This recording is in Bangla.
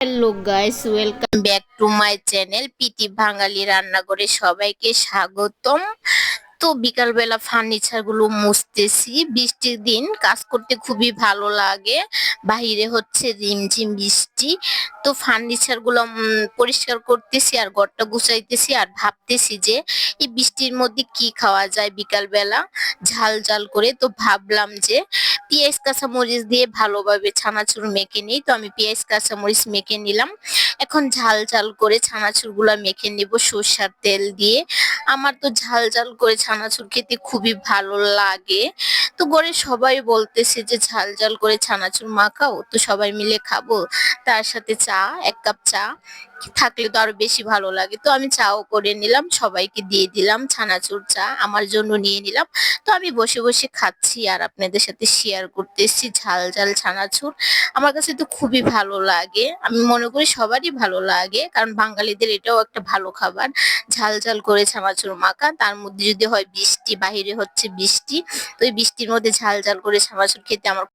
Hello guys, welcome back to my channel PT Bangali রান্নাঘরে সবাইকে স্বাগতম। তো বিকালবেলা ফার্নিচার গুলো মুছতেছি। বৃষ্টির দিন কাজ করতে খুবই ভালো লাগে। বাহিরে হচ্ছে রিমঝিম বৃষ্টি। তো ফার্নিচার গুলো পরিষ্কার করতেছি আর ঘরটা গুছাইতেছি আর ভাবতেছি যে এই বৃষ্টির মধ্যে কি খাওয়া যায় বিকালবেলা ঝাল ঝাল করে। তো ভাবলাম যে পেঁয়াজ কাঁচামরিচ দিয়ে ভালোভাবে ছানাচুর মেখে নিই। তো আমি পেঁয়াজ কাঁচামরিচ মেখে নিলাম। এখন ঝাল ঝাল করে ছানাচুর গুলা মেখে নিব সরষার তেল দিয়ে। আমার তো ঝাল ঝাল করে ছানাচুর খেতে খুবই ভালো লাগে। তো ঘরে সবাই বলতেছে যে ঝাল ঝাল করে ছানাচুর মাখাও, তো সবাই মিলে খাবো। তার সাথে চা, 1 কাপ চা থাকলে তো আরো বেশি ভালো লাগে। তো আমি চাও করে নিলাম, সবাইকে দিয়ে দিলাম ছানাচুর চা, আমার জন্য নিয়ে নিলাম। তো আমি বসে বসে খাচ্ছি আর আপনাদের সাথে শেয়ার করতেছি ঝাল ঝাল ছানাচুর। আমার কাছে তো খুবই ভালো লাগে, আমি মনে করি সবারই ভালো লাগে, কারণ বাঙালিদের এটাও একটা ভালো খাবার। ঝাল ঝাল করে চানাচুর মাখা, তার মধ্যে যদি হয় বৃষ্টি, বাহিরে হচ্ছে বৃষ্টি, তো এই বৃষ্টির মধ্যে ঝাল ঝাল করে চানাচুর খেতে আমার